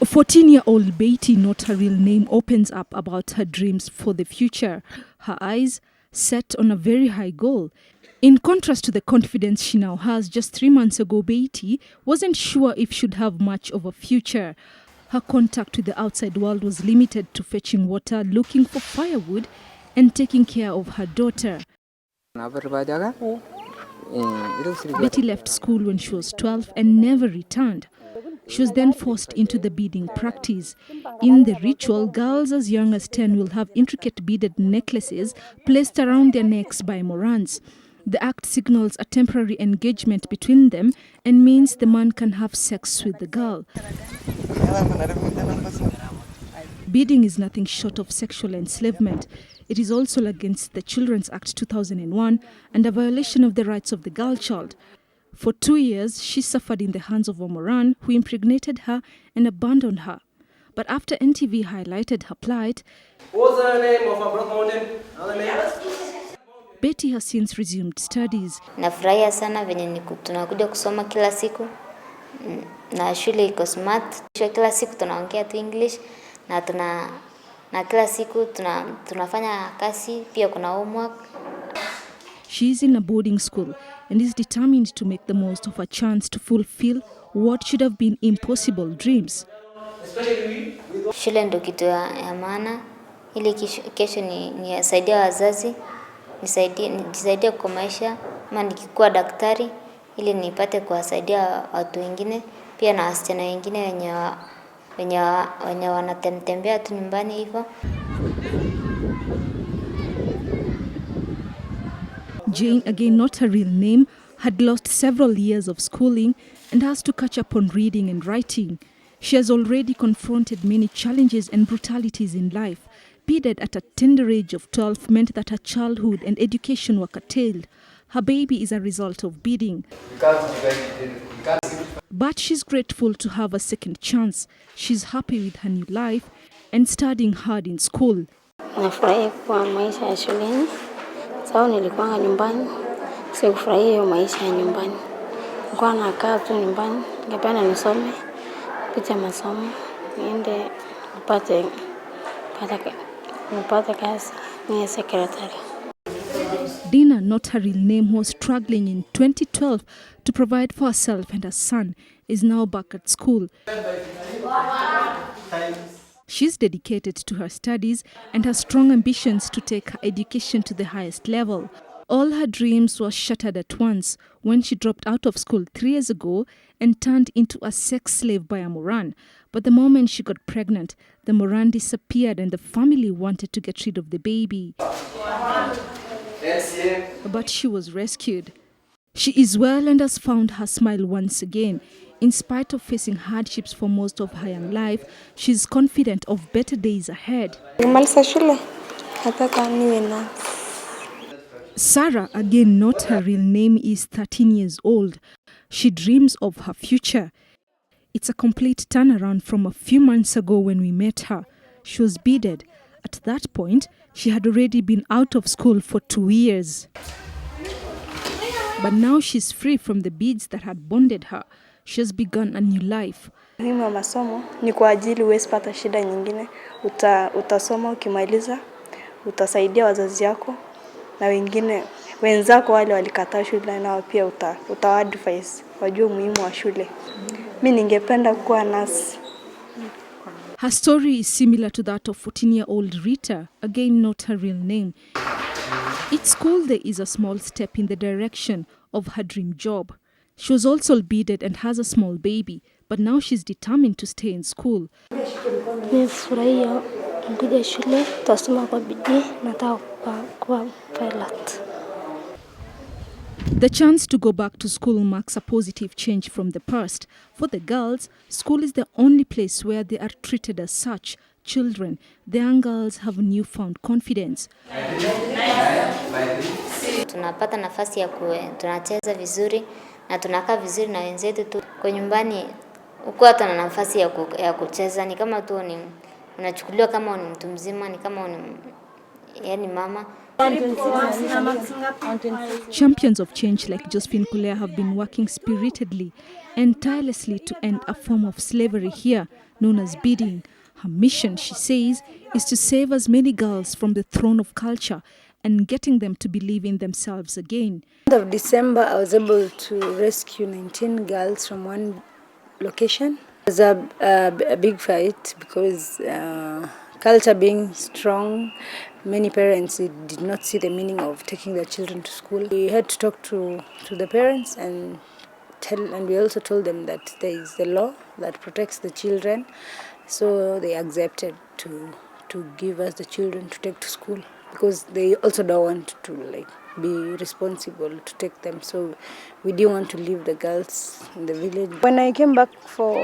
14-year-old Betty, not her real name, opens up about her dreams for the future. Her eyes set on a very high goal. In contrast to the confidence she now has, just 3 months ago, Betty wasn't sure if she'd have much of a future. Her contact with the outside world was limited to fetching water, looking for firewood, and taking care of her daughter. Betty left school when she was 12 and never returned. She was then forced into the beading practice. In the ritual, girls as young as 10 will have intricate beaded necklaces placed around their necks by Morans. The act signals a temporary engagement between them and means the man can have sex with the girl. Beading is nothing short of sexual enslavement. It is also against the Children's Act 2001 and a violation of the rights of the girl child. For 2 years, she suffered in the hands of a Moran who impregnated her and abandoned her. But after NTV highlighted her plight, what's the name of a Black Mountain? Betty has since resumed studies. Nafurahia sana venye tunakuja kusoma kila siku na shule iko smart. Kila siku tunaongea tu English na kila siku tunafanya kazi, pia kuna homework. She is in a boarding school and is determined to make the most of her chance to fulfill what should have been impossible dreams. Shule ndio kitu ya maana ili kesho nisaidia wazazi, nisaidie kwa maisha, ama nikikuwa daktari ili nipate kuwasaidia watu wengine, pia na wasichana wengine wenye wanatembea tu nyumbani hivyo. Jane, again not her real name, had lost several years of schooling and has to catch up on reading and writing. She has already confronted many challenges and brutalities in life. Beaded at a tender age of 12 meant that her childhood and education were curtailed. Her baby is a result of beading. But she's grateful to have a second chance. She's happy with her new life and studying hard in school. Nafurahi kwa maisha ya shuleni. Sawa nilikuwa nyumbani. Sikufurahia hiyo maisha ya nyumbani. Nilikuwa nakaa tu nyumbani, ningependa nisome, kupitia masomo, niende nipate kazi ni secretary. Dina, not her real name, who was struggling in 2012 to provide for herself and her son, is now back at school. She's dedicated to her studies and has strong ambitions to take her education to the highest level. All her dreams were shattered at once when she dropped out of school 3 years ago and turned into a sex slave by a Moran. But the moment she got pregnant, the Moran disappeared and the family wanted to get rid of the baby. But she was rescued. She is well and has found her smile once again. In spite of facing hardships for most of her young life, she is confident of better days ahead. Sarah, again not her real name, is 13 years old. She dreams of her future. It's a complete turnaround from a few months ago when we met her. She was beaded. At that point, she had already been out of school for 2 years. But now she's free from the beads that had bonded her. She has begun a new life. Muhimu wa masomo ni kwa ajili uweze pata shida nyingine. Utasoma ukimaliza, utasaidia wazazi yako na wenzako wale walikataa shule, na pia utawadvise wajue muhimu wa shule. Mimi ningependa kuwa nurse. Her story is similar to that of 14-year-old Rita, again not her real name. At school, there is a small step in the direction of her dream job. She was also beaded and has a small baby, but now she's determined to stay in school. Nifurahia kuja shule, tasoma kwa bidii, nataka kuwa pilot. The chance to go back to school marks a positive change from the past. For the girls, school is the only place where they are treated as such. Children, the young girls have newfound confidence. Tunapata nafasi ya tunacheza vizuri na tunakaa vizuri na wenzetu tu. Kwa nyumbani uko hata na nafasi ya kucheza, ni kama tu unachukuliwa kama ni mtu mzima, ni kama yani mama. Champions of change like Josephine Kulea have been working spiritedly and tirelessly to end a form of slavery here known as beading. Her mission, she says, is to save as many girls from the throne of culture and getting them to believe in themselves again. Of December, I was able to rescue 19 girls from one location. It was a big fight because culture being strong, many parents did not see the meaning of taking their children to school. We had to talk to the parents and we also told them that there is the law that protects the children, so they accepted to give us the children to take to school because they also don't want to be responsible to take them. So we didn't want to leave the girls in the village. When I came back for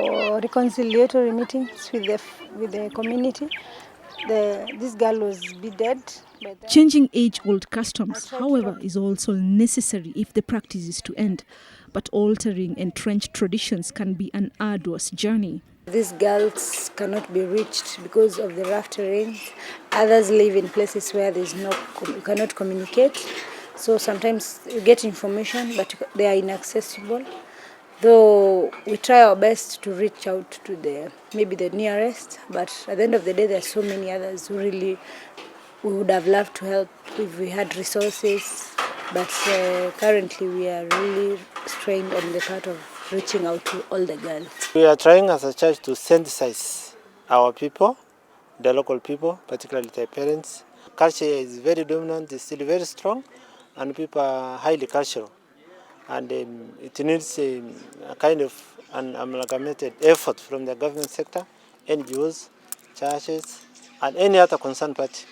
reconciliatory meetings with the community, this girl was beaded. Changing age-old customs, however, is also necessary if the practice is to end. But altering entrenched traditions can be an arduous journey. These girls cannot be reached because of the rough terrain. Others live in places where you cannot communicate. So sometimes you get information, but they are inaccessible. Though we try our best to reach out to maybe the nearest, but at the end of the day, there are so many others who really we would have loved to help if we had resources. But currently, we are really strained on the part of reaching out to all the girls. We are trying as a church to sensitize our people, the local people, particularly their parents. Culture is very dominant, it's still very strong, and people are highly cultural. And it needs a kind of an amalgamated effort from the government sector, NGOs, churches, and any other concerned party.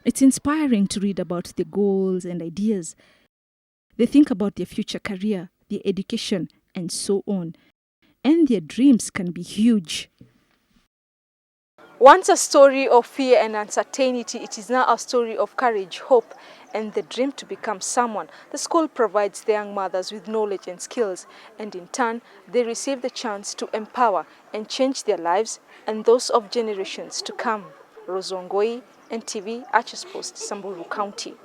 It's inspiring to read about their goals and ideas. They think about their future career, their education, and so on. And their dreams can be huge. Once a story of fear and uncertainty, it is now a story of courage, hope, and the dream to become someone. The school provides the young mothers with knowledge and skills, and in turn, they receive the chance to empower and change their lives and those of generations to come. Wangui, NTV, Arches Post, Samburu County.